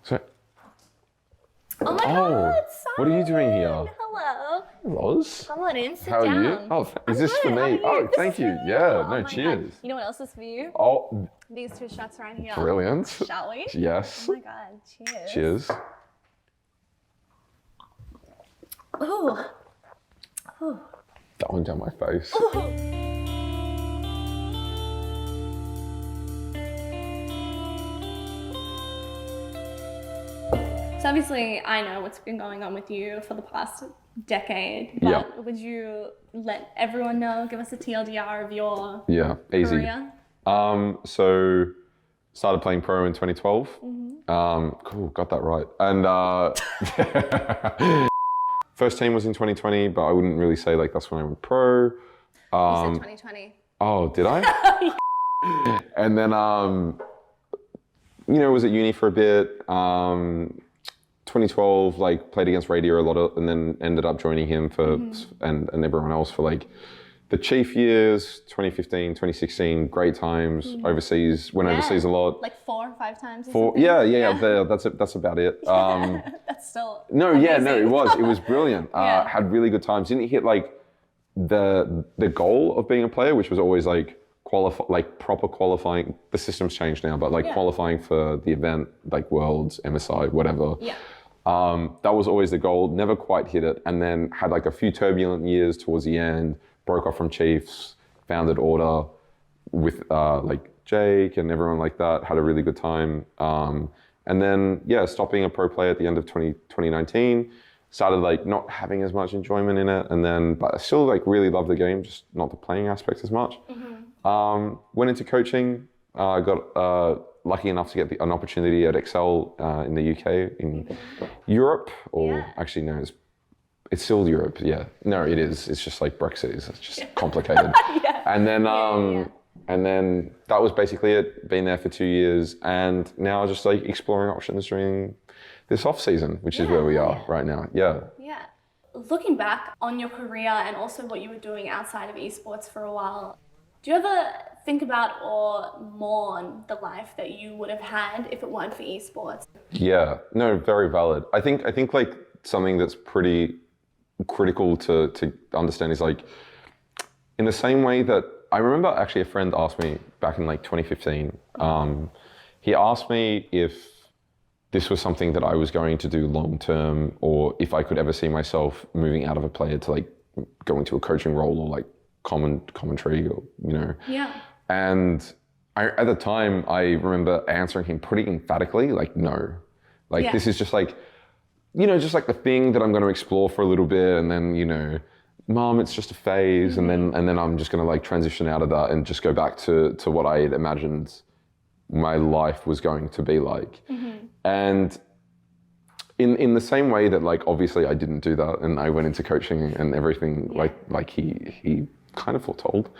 So, Oh my God, what are you doing here? Hello. Roz? Come on in, sit How are down. you? Oh, is this for good, how me? are you? Oh, This thank is you. for Yeah, Oh no, my cheers. God. You know what else is for you? Oh, These two shots right here. brilliant. Shall we? Yes. Oh my God, cheers. Cheers. Ooh. Ooh. That one down my face. So obviously I know what's been going on with you for the past decade, but would you let everyone know, give us a TLDR of your Easy. career? So started playing pro in 2012. Cool, got that right. And first team was in 2020, but I wouldn't really say like that's when I went pro. You said 2020. Oh, did I? And then, was at uni for a bit. 2012, like played against Radio a lot, and then ended up joining him for and everyone else for like the Chief years, 2015, 2016, great times overseas. Went overseas a lot. Like 4 or 5 times. Yeah. That's about it. That's still it amazing. was brilliant. Had really good times. Didn't hit like the goal of being a player, which was always like proper qualifying. The system's changed now, but like qualifying for the event, like Worlds, MSI, whatever. Yeah. That was always the goal. Never quite hit it, and then had like a few turbulent years towards the end. Broke off from Chiefs, founded Order with like Jake and everyone like that. Had a really good time, and then stopped being a pro player at the end of 2019. Started like not having as much enjoyment in it, and then but I still like really love the game, just not the playing aspect as much. Went into coaching. Got lucky enough to get an opportunity at Excel in the UK, in Europe, or actually no, it's still Europe. Yeah, no, it is. It's just like Brexit. It's just complicated. And then and then that was basically it. Been there for 2 years, and now just like exploring options during this off season, which is where we are right now. Yeah. Looking back on your career and also what you were doing outside of esports for a while, do you ever think about or mourn the life that you would have had if it weren't for esports? Yeah, no, very valid. I think like something that's pretty critical to understand is like, in the same way that I remember actually a friend asked me back in like 2015, he asked me if this was something that I was going to do long term, or if I could ever see myself moving out of a player to like go into a coaching role or like commentary, or and at the time I remember answering him pretty emphatically, like no, like this is just like, just like the thing that I'm going to explore for a little bit, and then Mom, it's just a phase, and then I'm just going to like transition out of that and just go back to what I had imagined my life was going to be like. And in the same way that like obviously I didn't do that, and I went into coaching and everything like he kind of foretold.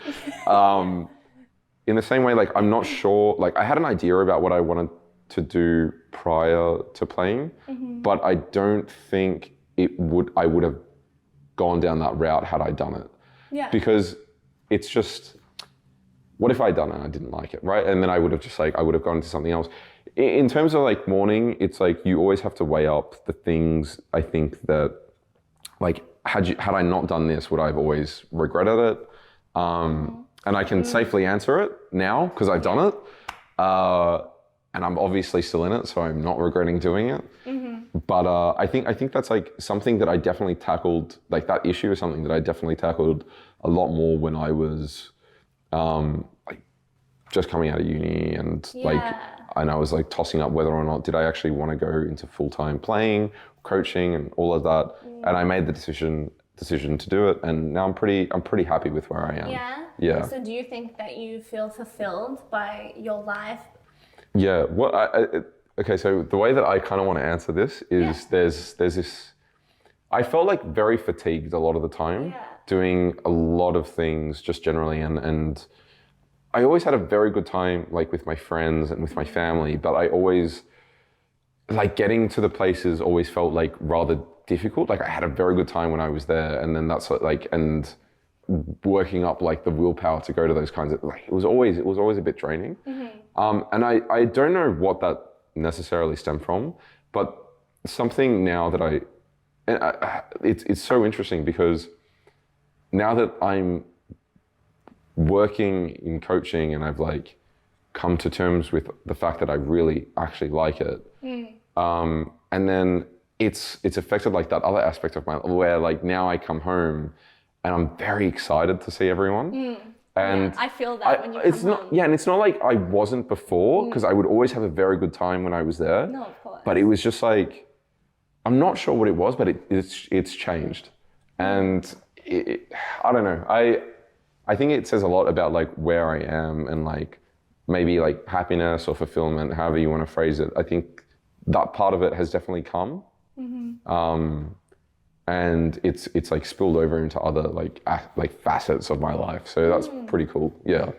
In the same way, like I'm not sure, like I had an idea about what I wanted to do prior to playing, but I don't think I would have gone down that route had I done it. Because it's just, what if I'd done it and I didn't like it, right? And then I would have gone into something else. In terms of like mourning, it's like you always have to weigh up the things. I think that like had I not done this, would I have always regretted it? And I can safely answer it now because I've done it. And I'm obviously still in it, so I'm not regretting doing it. But I think that's like something that I definitely tackled, like that issue is something that I definitely tackled a lot more when I was like just coming out of uni, and and I was like tossing up whether or not did I actually want to go into full-time playing, coaching, and all of that. And I made the decision to do it, and now I'm pretty happy with where I am. Yeah. So do you think that you feel fulfilled by your life? Yeah. Okay, so the way that I kind of want to answer this is there's this, I felt like very fatigued a lot of the time doing a lot of things just generally, and I always had a very good time like with my friends and with my family, but I always, like getting to the places always felt like rather difficult. Like I had a very good time when I was there, and then that's like, and working up like the willpower to go to those kinds of, like it was always a bit draining. And I don't know what that necessarily stem from, but something now that it's so interesting because now that I'm working in coaching and I've like come to terms with the fact that I really actually like it, and then it's affected like that other aspect of my life where like now I come home and I'm very excited to see everyone. And I feel that when you come home. Yeah, and it's not like I wasn't before because I would always have a very good time when I was there. No, of course. But it was just like, I'm not sure what it was, but it's changed. And I don't know. I think it says a lot about like where I am and like maybe like happiness or fulfillment, however you want to phrase it. I think that part of it has definitely come. And it's like spilled over into other like facets of my life. So that's pretty cool. Yeah.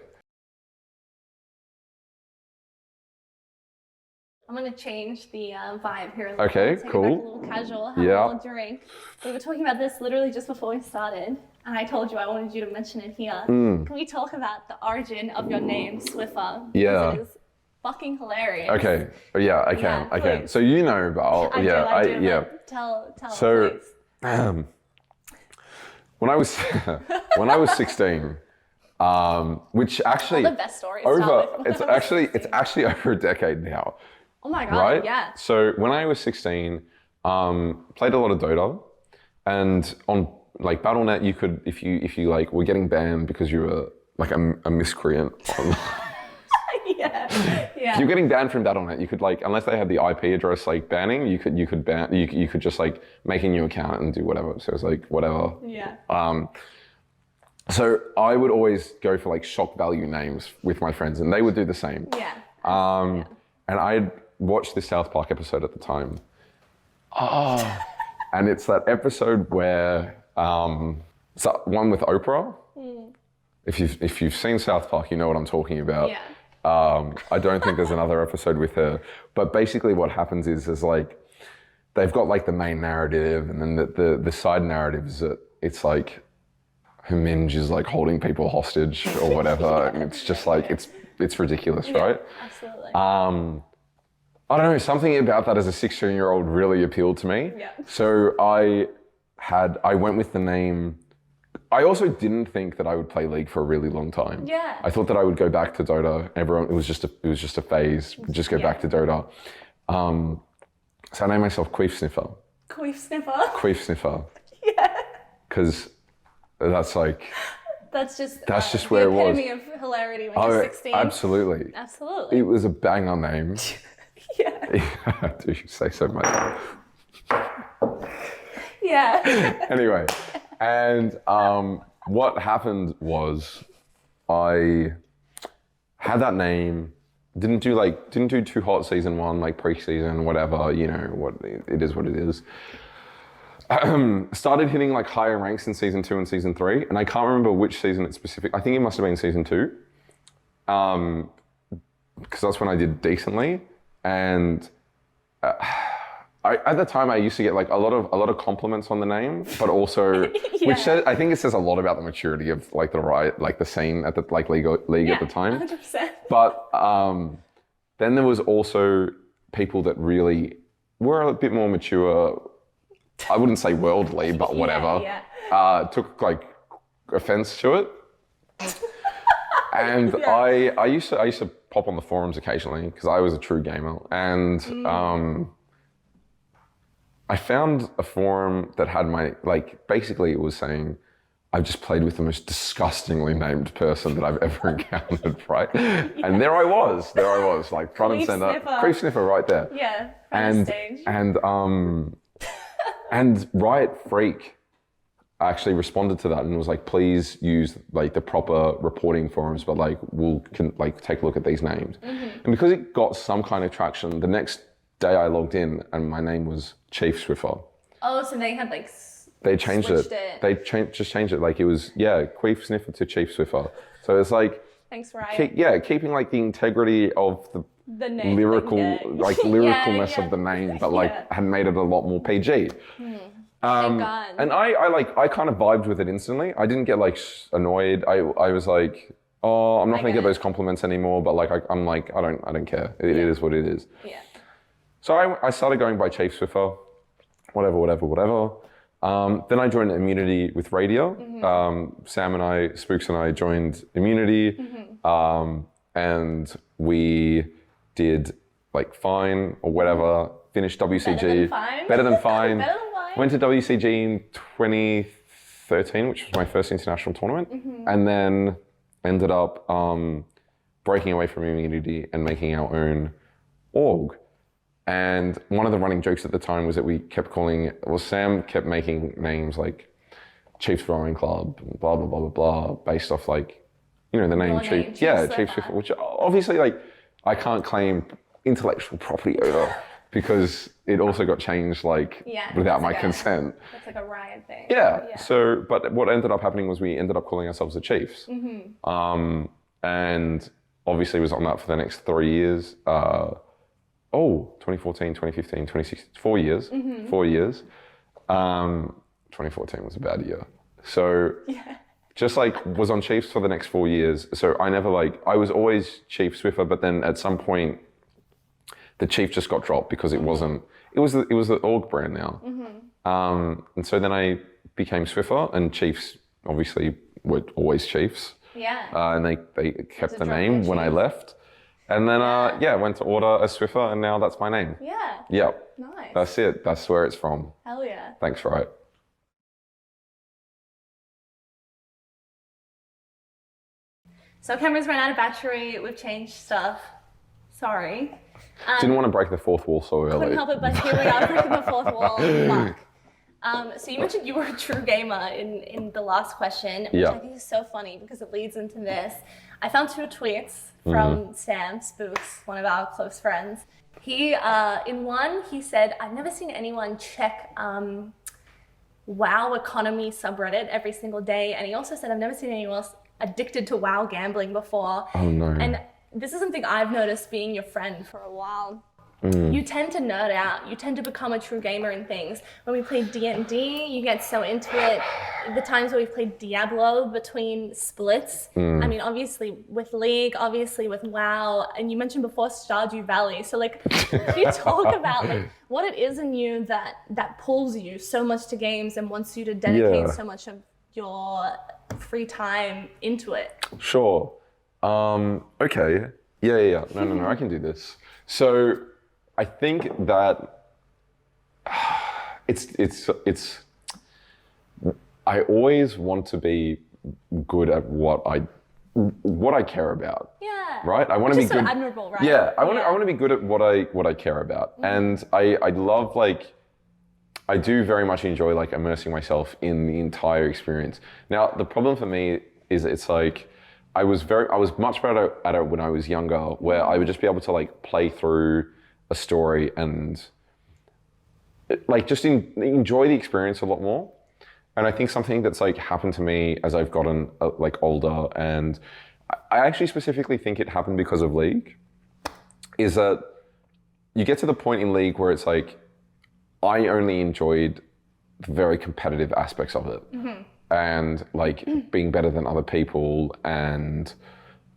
I'm gonna change the vibe here a little Okay, bit. Take it cool. back a little casual, have a little drink. We were talking about this literally just before we started, and I told you I wanted you to mention it here. Can we talk about the origin of your name, Swiffer? Yeah. Because it is fucking hilarious. Okay. Yeah, I can. I can. So you know, but I do. But tell So, please. when I was 16, which actually All the best stories start with it's actually over a decade now. Oh my god, Right? yeah. So when I was 16, played a lot of Dota, and on like Battle.net, you could if you like were getting banned because you were like a miscreant. Yeah. If you're getting banned from Battle.net, you could like, unless they had the IP address like banning, you could just like make a new account and do whatever. So it's like whatever. Yeah. So I would always go for like shock value names with my friends, and they would do the same. Yeah. And I'd watched this South Park episode at the time. And it's that episode where it's that one with Oprah. If you've seen South Park, you know what I'm talking about. Yeah. I don't think there's another episode with her, but basically what happens is like they've got like the main narrative, and then the side narratives that it's like Minge is like holding people hostage or whatever. And it's just like it's ridiculous, right? Absolutely. I don't know, something about that as a 16-year-old really appealed to me. Yeah. So I went with the name. I also didn't think that I would play League for a really long time. Yeah. I thought that I would go back to Dota. It was just a phase. Just go back to Dota. So I named myself Queef Sniffer. Queef Sniffer. Queef Sniffer. Yeah. Because that's like. That's just where it was. The epitome of hilarity when you're 16. Absolutely. Absolutely. It was a banger name. Yeah. Do you say so much? Yeah. Anyway, and what happened was I had that name, didn't do too hot season one, like pre-season, whatever, you know, what it is what it is. Started hitting like higher ranks in season 2 and season 3, and I can't remember which season it's specific. I think it must have been season 2, because that's when I did decently. And at the time, I used to get like a lot of compliments on the name, but also, I think it says a lot about the maturity of like the scene at the like league at the time. 100%. But then there was also people that really were a bit more mature. I wouldn't say worldly, but whatever. Took like offense to it. And I used to pop on the forums occasionally because I was a true gamer, and I found a forum that had basically it was saying, I've just played with the most disgustingly named person that I've ever encountered, right? Yeah. And there I was, like front and center, Queef Sniffer right there. Yeah, front stage. And Riot Freak actually responded to that and was like, please use like the proper reporting forums, but like take a look at these names. And because it got some kind of traction, the next day I logged in and my name was Chief Swiffer. Oh, so they had like they changed it. They just changed it. Like it was Queef Sniffer to Chief Swiffer. So it's like thanks, Riot. Keeping like the integrity of the name, lyricalness of the name, but had made it a lot more PG. Thank God. And I kind of vibed with it instantly. I didn't get like annoyed. I was like, oh, I'm not gonna get those compliments anymore. But like I'm like I don't care. It is what it is. Yeah. So I started going by Chief Swiffer, whatever. Then I joined Immunity with Radio. Sam and I, Spooks and I joined Immunity, and we did like fine or whatever, finished WCG. Better than fine. Went to WCG in 2013, which was my first international tournament, and then ended up breaking away from Immunity and making our own org. And one of the running jokes at the time was that we kept calling it, well, Sam kept making names like Chiefs Rowing Club, blah, blah, blah, blah, blah, based off like, you know, the name Chief. Yeah, Chief Swiffer, which obviously like I can't claim intellectual property over because it also got changed like without my consent. That's like a riot thing. Yeah. So, but what ended up happening was we ended up calling ourselves the Chiefs. And obviously was on that for the next 3 years. 2014, 2015, 2016, 4 years. 4 years. 2014 was a bad year. So just like was on Chiefs for the next 4 years. So I never I was always Chief Swiffer, but then at some point the Chief just got dropped because it wasn't, it was the org brand now. And so then I became Swiffer, and Chiefs obviously were always Chiefs. And they kept the name when I left. And then, went to order a Swiffer, and now that's my name. Yep. Nice. That's it. That's where it's from. Hell yeah. Thanks, right. So cameras ran out of battery. We've changed stuff. Sorry. Didn't want to break the fourth wall so early. Couldn't help it, but here we are breaking the fourth wall. Fuck. So you mentioned you were a true gamer in the last question, which I think is so funny because it leads into this. I found 2 tweets from Sam Spooks, one of our close friends. He, in one, he said, I've never seen anyone check WoW economy subreddit every single day. And he also said, I've never seen anyone else addicted to WoW gambling before. Oh no. And this is something I've noticed being your friend for a while. You tend to nerd out. You tend to become a true gamer in things. When we play D&D, you get so into it. The times where we've played Diablo between splits. I mean, obviously with League, obviously with WoW, and you mentioned before Stardew Valley. So can you talk about what it is in you that pulls you so much to games and wants you to dedicate so much of your free time into it? Sure. Okay. Yeah. No, I can do this. So I think that it's I always want to be good at what I care about. Yeah. Right? I want to be good. Admirable, right? Yeah. I want to be good at what I care about. And I love I do very much enjoy immersing myself in the entire experience. Now, the problem for me is it's I was much better at it when I was younger, where I would just be able to play through a story and just enjoy the experience a lot more. And I think something that's happened to me as I've gotten older, and I actually specifically think it happened because of League, is that you get to the point in League where it's I only enjoyed the very competitive aspects of it. And being better than other people and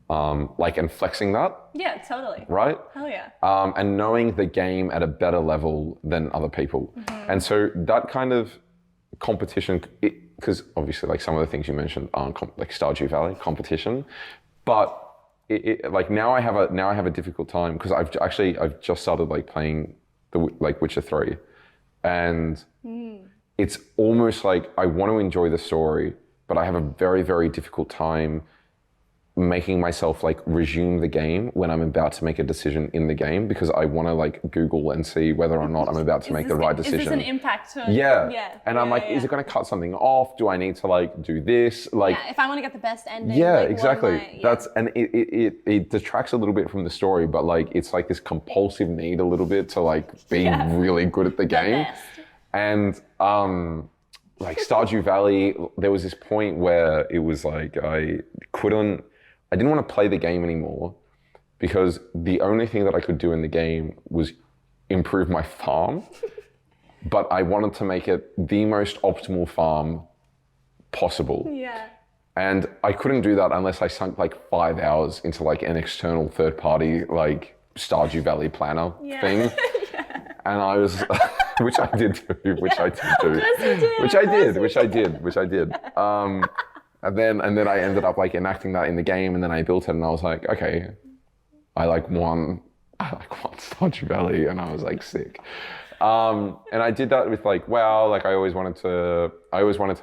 and flexing that. Yeah, totally. Right? Hell yeah. And knowing the game at a better level than other people. And so that kind of competition, because obviously some of the things you mentioned aren't Stardew Valley competition, but now I have a difficult time because I've just started playing the Witcher 3, and it's almost I want to enjoy the story, but I have a very, very difficult time making myself resume the game when I'm about to make a decision in the game, because I want to Google and see whether or not I'm about to make the right decision. Is this an impact to And I'm is it going to cut something off? Do I need to do this? If I want to get the best ending. Yeah, exactly. That's, and it detracts a little bit from the story, but it's this compulsive need a little bit to be really good at the game. And Stardew Valley, there was this point where it was I didn't want to play the game anymore because the only thing that I could do in the game was improve my farm, but I wanted to make it the most optimal farm possible. Yeah. And I couldn't do that unless I sunk 5 hours into an external third party Stardew Valley planner thing. And I was, which I did do, which I did do, Of course you did. which I did. And then I ended up like enacting that in the game, and then I built it, and I was like, okay, I won Stardew Valley, and I was like sick. And I did that with like WoW. Like I always wanted to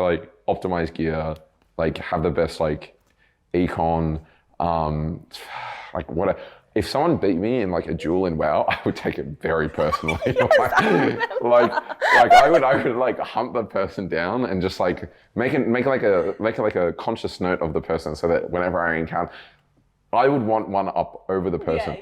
like optimize gear, like have the best like econ. Like if someone beat me in like a duel in WoW, I would take it very personally. like I would like hunt the person down and just like make like a conscious note of the person, so that whenever I encounter, I would want one up over the person.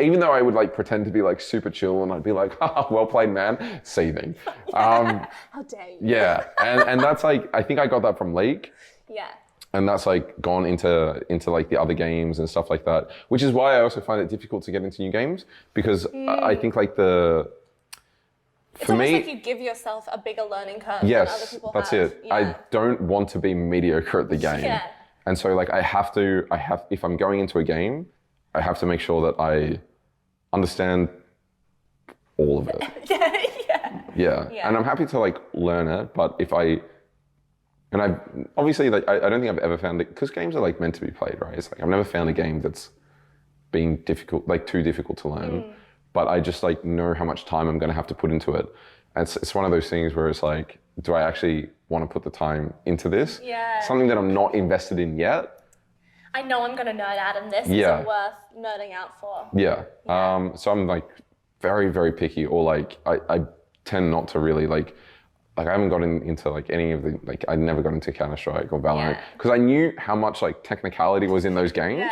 Even though I would like pretend to be like super chill, and I'd be like, well played, man, seething. How dare you? Yeah, and that's like, I think I got that from League. Yeah. And that's like gone into like the other games and stuff like that, which is why I also find it difficult to get into new games, because I think like it's almost like you give yourself a bigger learning curve than other people that's have. it. Yeah. I don't want to be mediocre at the game. Yeah. And so like if I'm going into a game, I have to make sure that I understand all of it. Yeah. And I'm happy to like learn it, but and I've obviously, like, I don't think I've ever found it, because games are like meant to be played, right? It's like I've never found a game that's been difficult, like too difficult to learn, but I just like know how much time I'm going to have to put into it. And it's one of those things where it's like, do I actually want to put the time into this? Yeah. Something that I'm not invested in yet. I know I'm going to nerd out, and this isn't worth nerding out for. Yeah. So I'm like very, very picky, or like I tend not to really like I haven't gotten into like any of the, like I never got into Counter-Strike or Valorant, because I knew how much like technicality was in those games.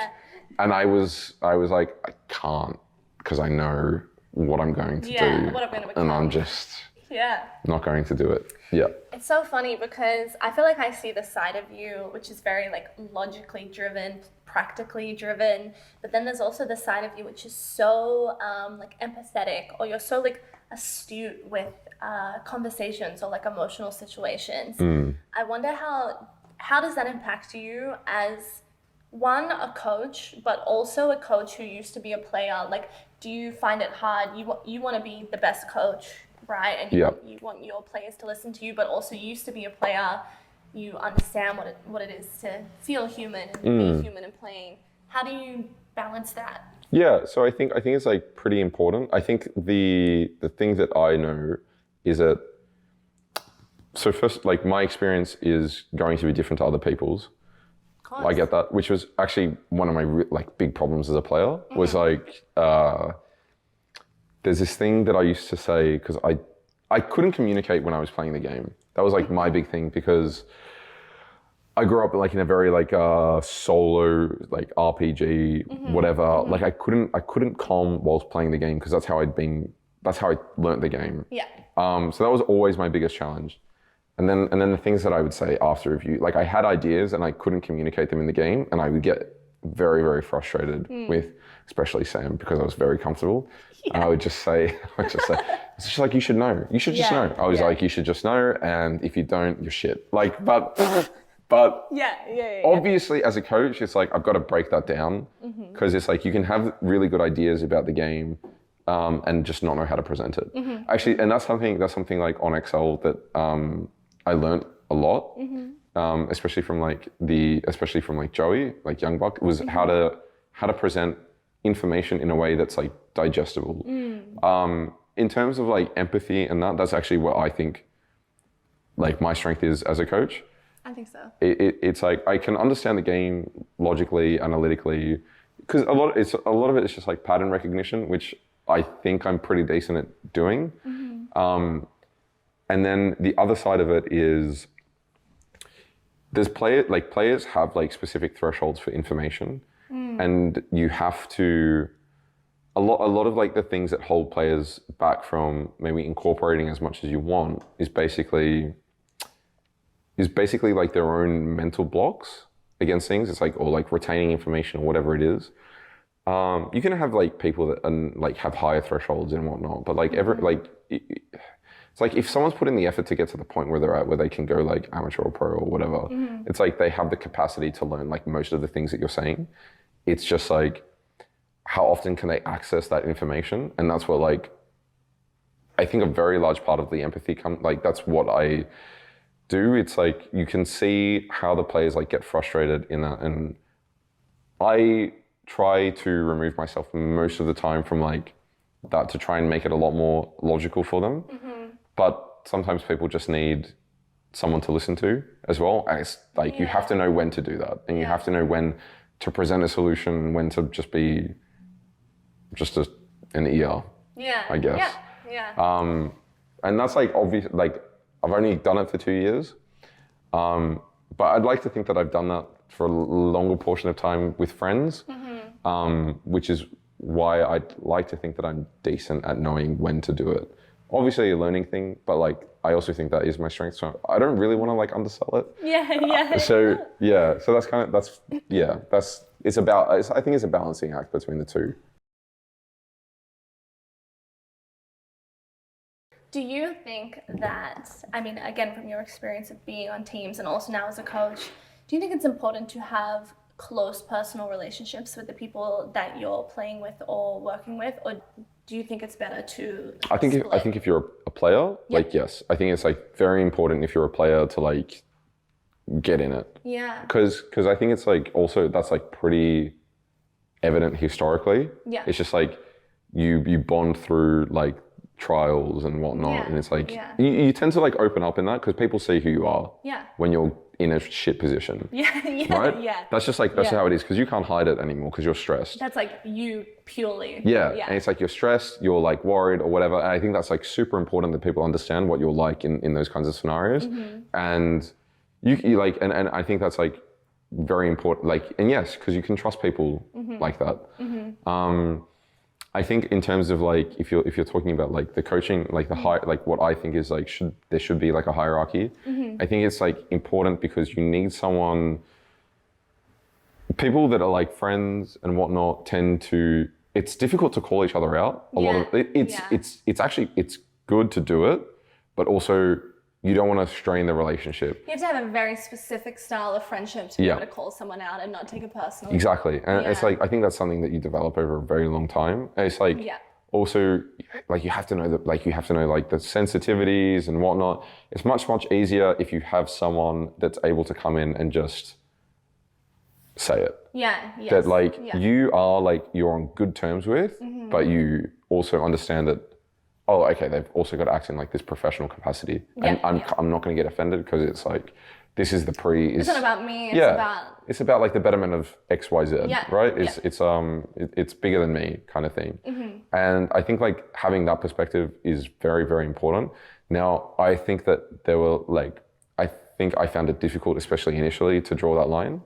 And I was like, I can't, because I know what I'm going to do. What I'm going to become. And I'm just Yeah. Not going to do it. Yeah. It's so funny because I feel like I see the side of you which is very like logically driven, practically driven, but then there's also the side of you which is so like empathetic, or you're so like astute with conversations or like emotional situations. I wonder how does that impact you as one, a coach, but also a coach who used to be a player? Like, do you find it hard? You want to be the best coach, right? And you want your players to listen to you, but also you used to be a player. You understand what it is to feel human and be human and playing. How do you balance that? Yeah, so I think it's like pretty important. I think the thing that I know is that, so first, like my experience is going to be different to other people's. I get that, which was actually one of my like big problems as a player, was like, there's this thing that I used to say, because I couldn't communicate when I was playing the game. That was like my big thing, because I grew up like in a very like solo like RPG whatever. Like I couldn't calm whilst playing the game, because that's how I learnt the game. Yeah. So that was always my biggest challenge. And then the things that I would say after review, like I had ideas and I couldn't communicate them in the game, and I would get very, very frustrated with, especially Sam, because I was very comfortable. Yeah. And I would just say, it's just like, you should know. You should just know. I was like, you should just know, and if you don't, you're shit. Like, but obviously as a coach, it's like, I've got to break that down, because it's like, you can have really good ideas about the game, and just not know how to present it. Actually, and that's something like on Excel that I learned a lot, especially from like Joey, like Young Buck, was how to present information in a way that's like digestible. In terms of like empathy and that's actually what I think like my strength is as a coach. I think so. It's like I can understand the game logically, analytically, because a lot of it is just like pattern recognition, which I think I'm pretty decent at doing. And then the other side of it is players have like specific thresholds for information, and you have to a lot of like the things that hold players back from maybe incorporating as much as you want is basically like their own mental blocks against things. It's like, or like retaining information or whatever it is. You can have like people that like have higher thresholds and whatnot, but like it's like if someone's put in the effort to get to the point where they're at, where they can go like amateur or pro or whatever, it's like they have the capacity to learn like most of the things that you're saying. It's just like, how often can they access that information? And that's what like I think a very large part of the empathy like that's what I do. It's like you can see how the players like get frustrated in that, and I try to remove myself most of the time from like that to try and make it a lot more logical for them. But sometimes people just need someone to listen to as well, and it's like you have to know when to do that, and you have to know when to present a solution, when to just be an ear. I guess. And that's like obvious. Like I've only done it for 2 years, but I'd like to think that I've done that for a longer portion of time with friends, which is why I'd like to think that I'm decent at knowing when to do it. Obviously a learning thing, but like I also think that is my strength. So I don't really want to like undersell it. So I think it's a balancing act between the two. Do you think that, I mean, again, from your experience of being on teams and also now as a coach, do you think it's important to have close personal relationships with the people that you're playing with or working with, or do you think it's better to I think if you're a player, like yes, I think it's like very important if you're a player to like get in it. Yeah. Because I think it's like also that's like pretty evident historically. Yeah. It's just like you bond through like trials and whatnot, and it's like you tend to like open up in that because people see who you are when you're in a shit position. Right? That's just like that's how it is, because you can't hide it anymore because you're stressed. That's like you purely. And it's like you're stressed, you're like worried or whatever, and I think that's like super important that people understand what you're like in those kinds of scenarios. And you like and I think that's like very important, like, and yes, because you can trust people like that. I think in terms of like if you're talking about like the coaching, like the high, like what I think is like there should be like a hierarchy. I think it's like important because you need someone. People that are like friends and whatnot tend to. It's difficult to call each other out. A lot of it's actually it's good to do it, but also you don't want to strain the relationship. You have to have a very specific style of friendship to be able to call someone out and not take it personally. Exactly. And it's like, I think that's something that you develop over a very long time. And it's like, also, like you have to know like the sensitivities and whatnot. It's much easier if you have someone that's able to come in and just say it. That like you are like, you're on good terms with, but you also understand that, oh, okay, they've also got to act in like this processional capacity. And I'm not going to get offended because it's like, this is the It's not about me, it's about like the betterment of X, Y, Z, right? It's bigger than me kind of thing. And I think like having that perspective is very, very important. Now, I think that there were like, I think I found it difficult, especially initially, to draw that line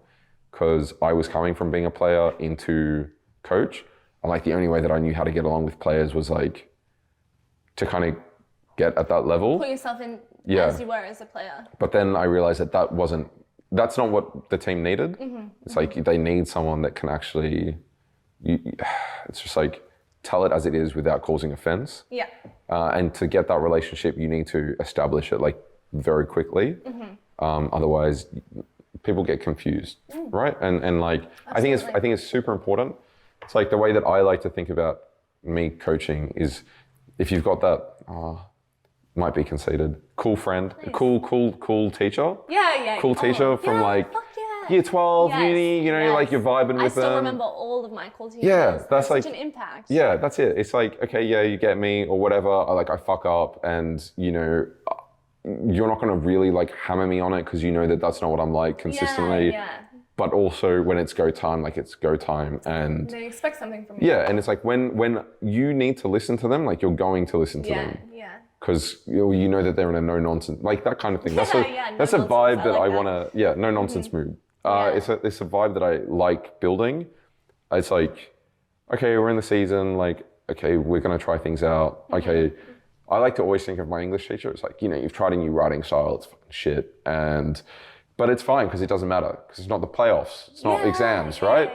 because I was coming from being a player into coach. And like the only way that I knew how to get along with players was like, to kind of get at that level. Put yourself in as you were as a player. But then I realized that's not what the team needed. It's like they need someone that can actually, it's just like tell it as it is without causing offense. And to get that relationship, you need to establish it like very quickly. Otherwise, people get confused, right? And like, absolutely. I think it's super important. It's like the way that I like to think about me coaching is, if you've got that, might be conceited, cool friend, nice. cool teacher. Cool teacher from like year 12, uni, you know, like you're vibing with them. I still remember all of my cool teachers. That's like such an impact. Yeah, that's it. It's like, okay, you get me or whatever. I fuck up and, you know, you're not going to really like hammer me on it because you know that that's not what I'm like consistently. But also when it's go time, like it's go time, and they expect something from you. Yeah, and it's like when you need to listen to them, like you're going to listen to them. Because you know that they're in a no nonsense, like that kind of thing. That's a vibe that I want to. No nonsense mood. It's a vibe that I like building. It's like, okay, we're in the season. Like, okay, we're gonna try things out. Okay, I like to always think of my English teacher. It's like, you know, you've tried a new writing style. It's fucking shit, but it's fine because it doesn't matter because it's not the playoffs. It's not exams, right?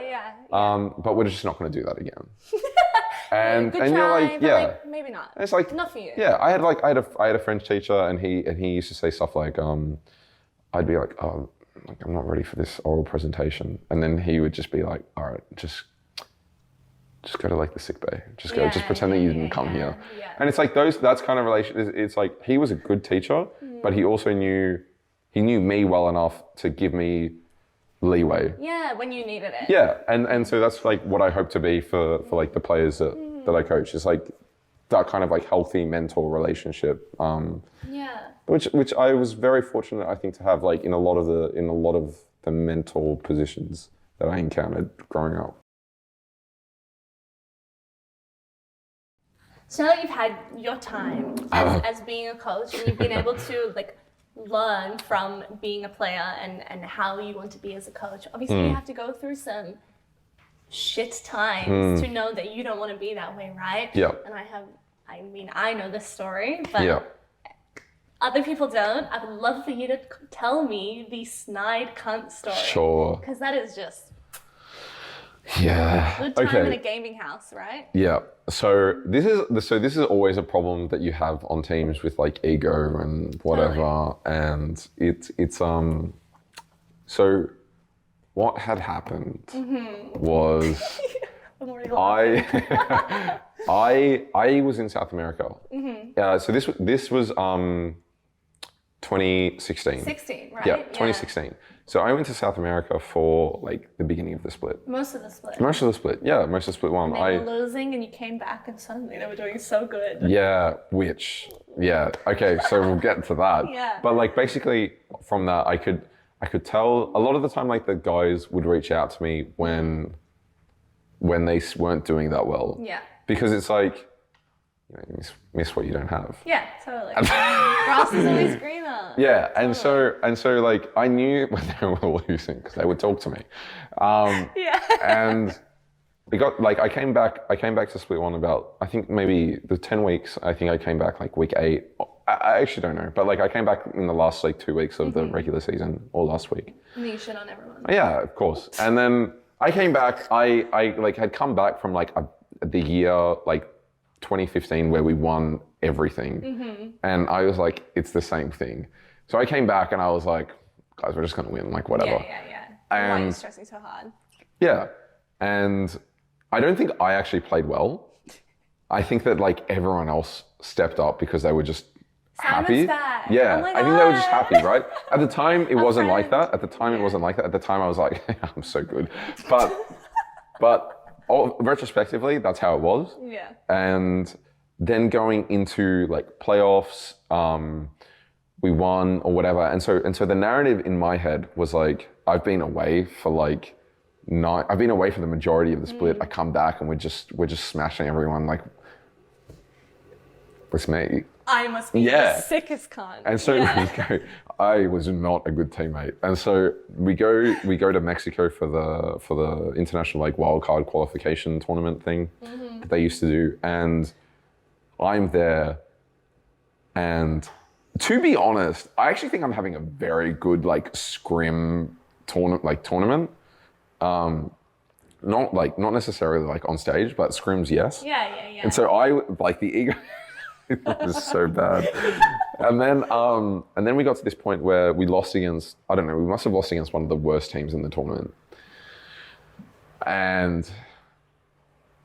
But we're just not going to do that again. And good you're try, like, maybe not. And it's like not for you. Yeah, I had a French teacher, and he used to say stuff like, I'd be like, oh, like, I'm not ready for this oral presentation, and then he would just be like, all right, just just go to like the sick bay. Just pretend that you didn't come here. Yeah. And it's like that's kind of relation. It's like he was a good teacher, but he also knew me well enough to give me leeway. Yeah, when you needed it. Yeah, and so that's like what I hope to be for like the players that I coach. Is like that kind of like healthy mentor relationship. Which I was very fortunate, I think, to have like in a lot of the mentor positions that I encountered growing up. So now that you've had your time as being a coach and you've been able to like learn from being a player and how you want to be as a coach, obviously you have to go through some shit times to know that you don't want to be that way, right? Yeah. And I know this story, but other people don't. I would love for you to tell me the snide cunt story. Sure. Because that is just good time in a gaming house, right? Yeah. So this is always a problem that you have on teams with like ego and whatever, totally. And it's so what had happened was I was in South America. So this was 2016. 16, right? Yeah, 2016. Yeah. So I went to South America for like the beginning of the split. Most of the split. Most of the split, yeah. Most of the split one. They were losing and you came back and suddenly they were doing so good. Yeah, okay, so we'll get to that. Yeah. But like basically from that I could tell a lot of the time like the guys would reach out to me when they weren't doing that well. Yeah. Because it's like, you miss what you don't have. Yeah, totally. Grass is always greener. Yeah, and so like I knew when they were losing because they would talk to me. And we got like I came back to split one about I think maybe the 10 weeks. I think I came back like week 8. I actually don't know, but like I came back in the last like 2 weeks of the regular season or last week. And then you shit on everyone. Yeah, of course. And then I came back. I like had come back from like the year like 2015 where we won everything, and I was like, it's the same thing. So I came back and I was like, guys, we're just gonna win, like whatever. Yeah. And why are you stressing so hard? Yeah, and I don't think I actually played well. I think that like everyone else stepped up because they were just happy. Back. Yeah, oh I think they were just happy, right? At the time, it wasn't like that. At the time, it wasn't like that. At the time, I was like, I'm so good. But retrospectively, that's how it was. Yeah. And then going into like playoffs, we won or whatever. And so the narrative in my head was like, I've been away for like I've been away for the majority of the split. I come back and we're just smashing everyone. Like, it's me. I must be the sickest cunt. And so I was not a good teammate. And so we go to Mexico for the international like wildcard qualification tournament thing that they used to do. And I'm there. And to be honest, I actually think I'm having a very good like scrim tournament. Not necessarily like on stage, but scrims, yes. Yeah. And so I like the ego. It was so bad. And then we got to this point where we lost against, I don't know, we must have lost against one of the worst teams in the tournament. And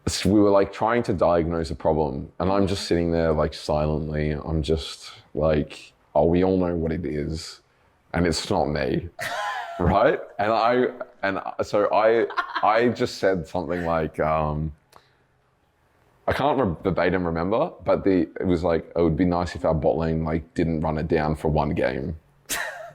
so we were like trying to diagnose a problem. And I'm just sitting there like silently. I'm just like, oh, we all know what it is. And it's not me. Right? So I just said something like, I can't verbatim remember, but it was like, it would be nice if our bot lane like didn't run it down for one game,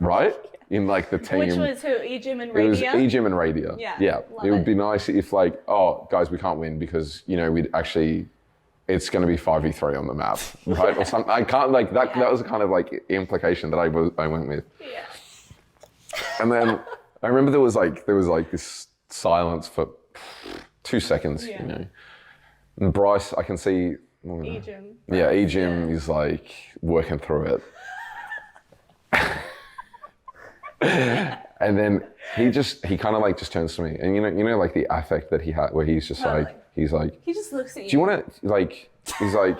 right? In like the team. Which was who? Ejim and Radia? It was Ejim and Radia. Yeah. It would be nice if like, oh guys, we can't win because it's going to be 5v3 on the map, right? Or something. I can't like that. Yeah. That was kind of like implication that I went with. Yeah. And then I remember there was like this silence for 2 seconds, And Bryce, I can see. Ejim. Yeah, Ejim is like working through it. And then he kind of like just turns to me, and you know like the affect that he had, where he's just like, he just looks at you. Do you want to like? He's like,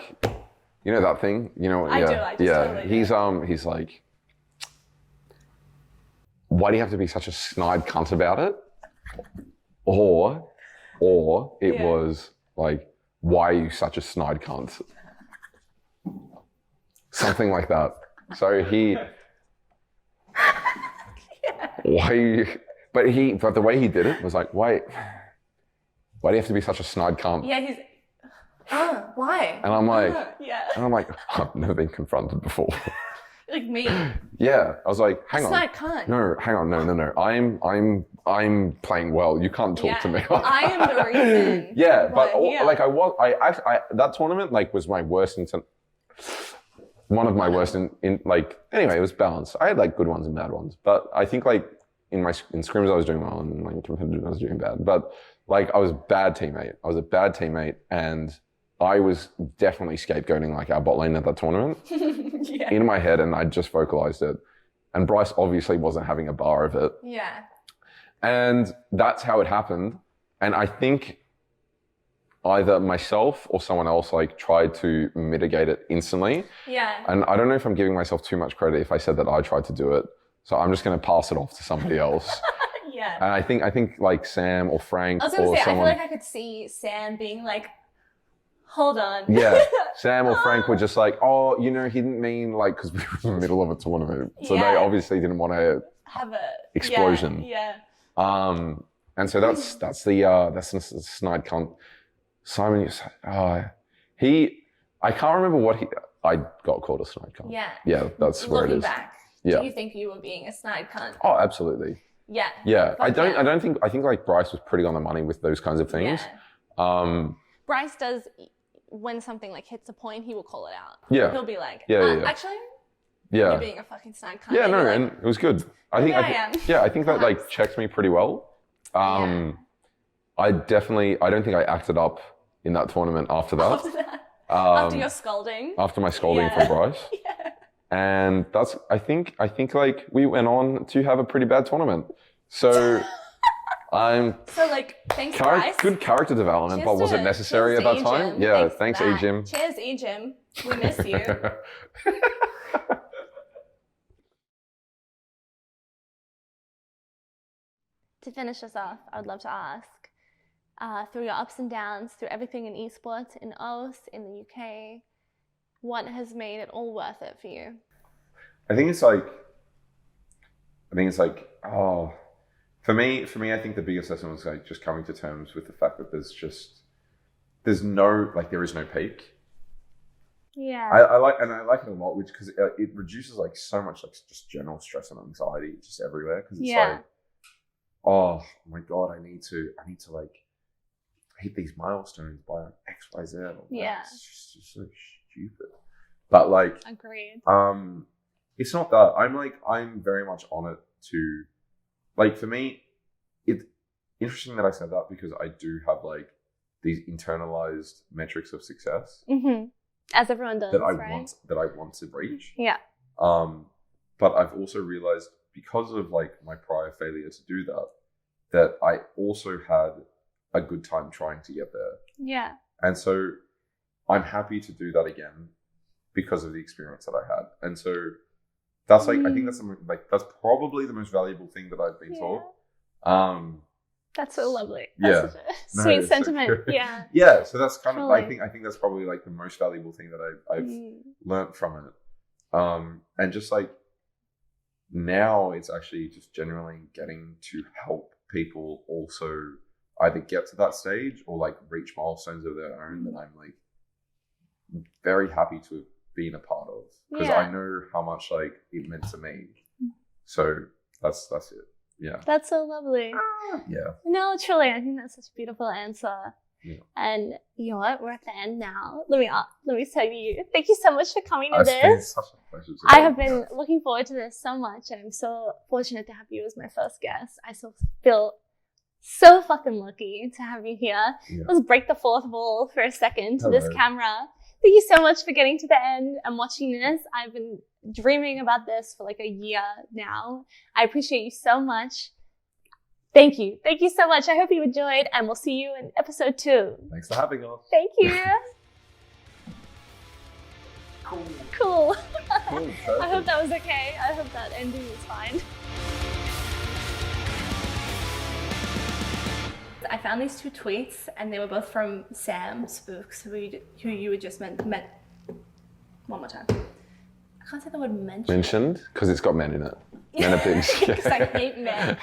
you know that thing, you know? I do. Totally he's like, why do you have to be such a snide cunt about it? Or it was like, why are you such a snide cunt? Something like that. So but the way he did it was like, why do you have to be such a snide cunt? Yeah, why? And I'm like, yeah. And I'm like, I've never been confronted before. Like me. Yeah, I was like, hang on. Snide cunt. No, hang on, no. I'm playing well. You can't talk to me. I am the reason. Yeah, but that tournament like was my worst one of my worst in like, anyway, it was balanced. I had like good ones and bad ones, but I think like in scrims I was doing well, and like competitive I was doing bad. But like I was a bad teammate, and I was definitely scapegoating like our bot lane at that tournament in my head, and I just vocalized it. And Bryce obviously wasn't having a bar of it. Yeah. And that's how it happened. And I think either myself or someone else like tried to mitigate it instantly. Yeah. And I don't know if I'm giving myself too much credit if I said that I tried to do it. So I'm just going to pass it off to somebody else. Yeah. And I think like Sam or Frank I was going to say, someone, I feel like I could see Sam being like, hold on. Yeah. Sam or Frank were just like, oh, he didn't mean like, because we were in the middle of a tournament. So they obviously didn't want to have a explosion. Yeah. And so that's the snide cunt. Simon, I can't remember I got called a snide cunt. Yeah. Yeah, that's where it is. Looking back, do you think you were being a snide cunt? Oh, absolutely. Yeah. Yeah. I think like Bryce was pretty on the money with those kinds of things. Yeah. Bryce does, when something like hits a point, he will call it out. Yeah. He'll be like, actually, yeah, you're being a fucking snide cunt. Yeah, no, like, and it was good. I think that like checked me pretty well. I don't think I acted up in that tournament after that. After your scolding. After my scolding from Bryce. Yeah. And I think like we went on to have a pretty bad tournament. So thanks, Bryce. Good character development, but was it necessary at that time? Yeah, thanks, E-Gym. Cheers, E-Gym. We miss you. To finish us off, I would love to ask, through your ups and downs, through everything in esports, in OS, in the UK, what has made it all worth it for you? I think it's like, for me, I think the biggest lesson was like just coming to terms with the fact that there is no peak. Yeah. I like it a lot, which because it reduces like so much like just general stress and anxiety just everywhere, because it's like, oh my God, I need to like hit these milestones by X, Y, Z. Yeah. It's just so stupid. But like, agreed. It's not that. I'm very much on it to, like, for me, it's interesting that I said that because I do have like these internalized metrics of success. Mm-hmm. As everyone does, that I right? want to reach. Yeah. But I've also realized because of like my prior failure to do that I also had a good time trying to get there. Yeah. And so I'm happy to do that again because of the experience that I had. And so that's like, I think that's probably the most valuable thing that I've been taught. That's so lovely. That's such a sweet sentiment. So, yeah. Yeah. So that's kind of, I think that's probably like the most valuable thing that I've learned from it. And just like now it's actually just generally getting to help people also either get to that stage or like reach milestones of their own that I'm like very happy to have been a part of, because I know how much like it meant to me. So that's it. Yeah. That's so lovely. Yeah. No, truly, I think that's such a beautiful answer. Yeah. And you know what? We're at the end now. Let me tell you, thank you so much for coming to this. Been such a pleasure. I have been looking forward to this so much, and I'm so fortunate to have you as my first guest. I still feel so fucking lucky to have you here. Yeah. Let's break the fourth wall for a second to this camera. Thank you so much for getting to the end and watching this. I've been dreaming about this for like a year now. I appreciate you so much. Thank you. Thank you so much. I hope you enjoyed, and we'll see you in episode 2. Thanks for having us. Thank you. Cool. I hope that was okay. I hope that ending was fine. I found these 2 tweets and they were both from Sam Spooks, who you had just met. One more time. I can't say the word mentioned. Mentioned? Because it's got men in it. Men are pigs. Because I hate men.